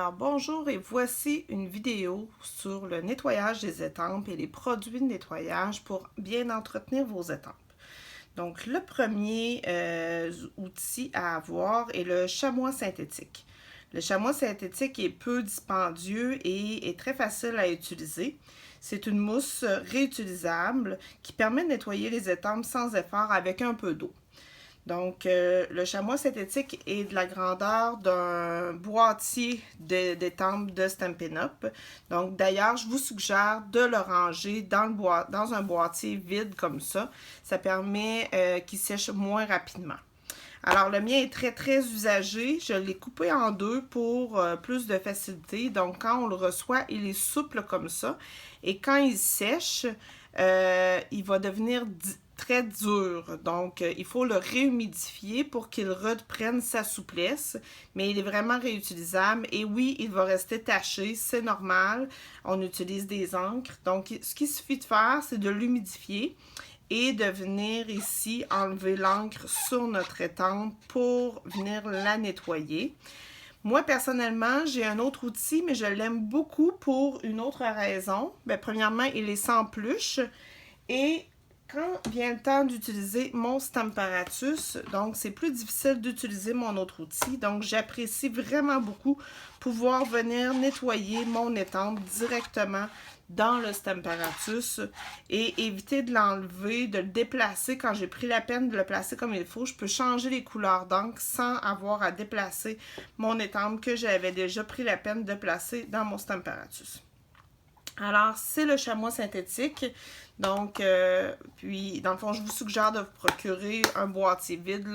Alors bonjour et voici une vidéo sur le nettoyage des étampes et les produits de nettoyage pour bien entretenir vos étampes. Donc le premier outil à avoir est le chamois synthétique. Le chamois synthétique est peu dispendieux et est très facile à utiliser. C'est une mousse réutilisable qui permet de nettoyer les étampes sans effort avec un peu d'eau. Donc, le chamois synthétique est de la grandeur d'un boîtier d'étampes de Stampin' Up. Donc, d'ailleurs, je vous suggère de le ranger dans un boîtier vide comme ça. Ça permet qu'il sèche moins rapidement. Alors, le mien est très usagé. Je l'ai coupé en deux pour plus de facilité. Donc, quand on le reçoit, il est souple comme ça. Et quand il sèche, il va devenir très dur. Donc, il faut le réhumidifier pour qu'il reprenne sa souplesse. Mais il est vraiment réutilisable. Et oui, il va rester taché. C'est normal. On utilise des encres. Donc, ce qu'il suffit de faire, c'est de l'humidifier et de venir ici enlever l'encre sur notre étampe pour venir la nettoyer. Moi, personnellement, j'ai un autre outil, mais je l'aime beaucoup pour une autre raison. Bien, premièrement, il est sans pluche. Et quand vient le temps d'utiliser mon Stamparatus, donc c'est plus difficile d'utiliser mon autre outil. Donc, j'apprécie vraiment beaucoup pouvoir venir nettoyer mon étampe directement dans le Stamparatus et éviter de l'enlever, de le déplacer. Quand j'ai pris la peine de le placer comme il faut, je peux changer les couleurs d'encre sans avoir à déplacer mon étampe que j'avais déjà pris la peine de placer dans mon Stamparatus. Alors, c'est le chamois synthétique. Donc, puis, dans le fond, je vous suggère de vous procurer un boîtier vide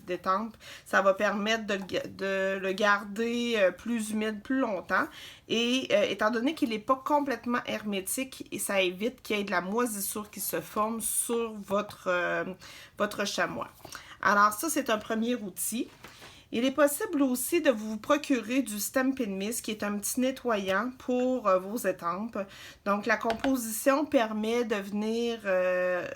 d'étampes. Ça va permettre de le garder plus humide plus longtemps. Et étant donné qu'il n'est pas complètement hermétique, et ça évite qu'il y ait de la moisissure qui se forme sur votre chamois. Alors, ça, c'est un premier outil. Il est possible aussi de vous procurer du Stampin' Mist, qui est un petit nettoyant pour vos étampes. Donc, la composition permet de venir,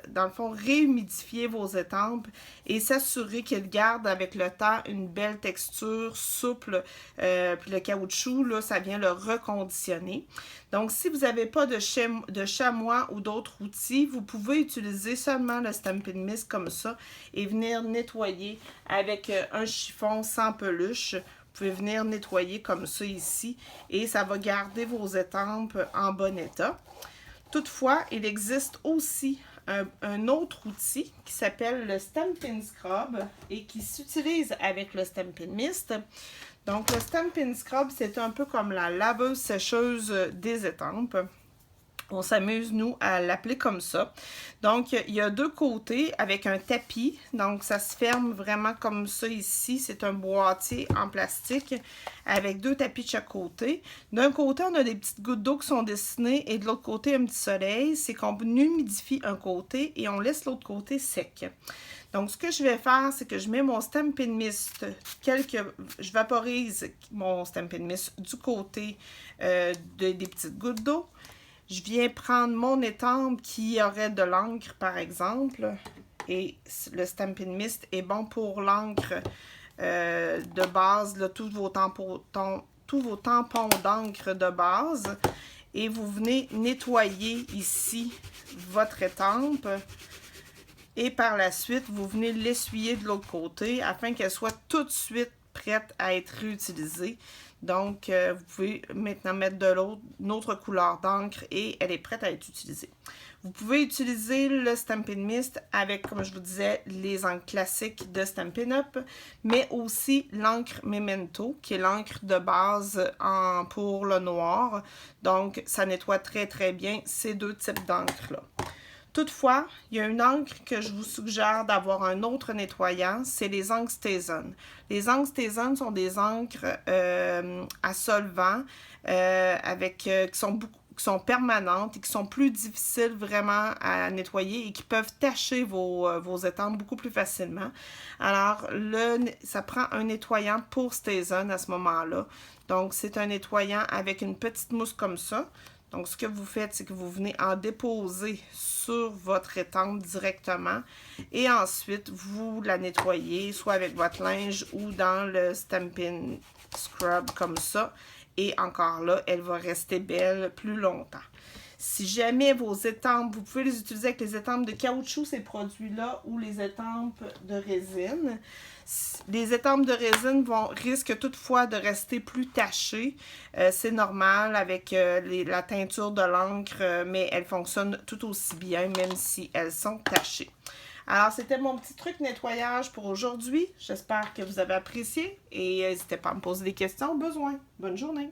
dans le fond, réhumidifier vos étampes et s'assurer qu'elles gardent avec le temps une belle texture souple. Puis le caoutchouc, là, ça vient le reconditionner. Donc, si vous n'avez pas de chamois ou d'autres outils, vous pouvez utiliser seulement le Stampin' Mist comme ça et venir nettoyer avec un chiffon sans peluche. Vous pouvez venir nettoyer comme ça ici et ça va garder vos étampes en bon état. Toutefois, il existe aussi un autre outil qui s'appelle le Stampin' Scrub et qui s'utilise avec le Stampin' Mist. Donc, le Stampin' Scrub, c'est un peu comme la laveuse sécheuse des étampes. On s'amuse, nous, à l'appeler comme ça. Donc, il y a deux côtés avec un tapis. Donc, ça se ferme vraiment comme ça ici. C'est un boîtier en plastique avec deux tapis de chaque côté. D'un côté, on a des petites gouttes d'eau qui sont dessinées et de l'autre côté, un petit soleil. C'est qu'on humidifie un côté et on laisse l'autre côté sec. Donc, ce que je vais faire, c'est que je mets mon Stampin' Mist, je vaporise mon Stampin' Mist du côté des petites gouttes d'eau. Je viens prendre mon étampe qui aurait de l'encre, par exemple, et le Stampin' Mist est bon pour l'encre de base, là, tous vos tampons d'encre de base. Et vous venez nettoyer ici votre étampe. Et par la suite, vous venez l'essuyer de l'autre côté afin qu'elle soit tout de suite prête à être réutilisée. Donc, vous pouvez maintenant mettre une autre couleur d'encre et elle est prête à être utilisée. Vous pouvez utiliser le Stampin' Mist avec, comme je vous disais, les encres classiques de Stampin' Up, mais aussi l'encre Memento, qui est l'encre de base pour le noir. Donc, ça nettoie très bien ces deux types d'encre-là. Toutefois, il y a une encre que je vous suggère d'avoir un autre nettoyant, c'est les encres Stazon. Les encres Stazon sont des encres à solvant qui sont permanentes et qui sont plus difficiles vraiment à nettoyer et qui peuvent tacher vos étampes beaucoup plus facilement. Alors, ça prend un nettoyant pour Stazon à ce moment-là. Donc, c'est un nettoyant avec une petite mousse comme ça. Donc, ce que vous faites, c'est que vous venez en déposer sur votre étampe directement et ensuite, vous la nettoyez soit avec votre linge ou dans le Stampin' scrub comme ça. Et encore là, elle va rester belle plus longtemps. Si jamais vos étampes, vous pouvez les utiliser avec les étampes de caoutchouc, ces produits-là, ou les étampes de résine. Les étampes de résine risquent toutefois de rester plus tachées. C'est normal avec la teinture de l'encre, mais elles fonctionnent tout aussi bien, même si elles sont tachées. Alors, c'était mon petit truc nettoyage pour aujourd'hui. J'espère que vous avez apprécié et n'hésitez pas à me poser des questions au besoin. Bonne journée!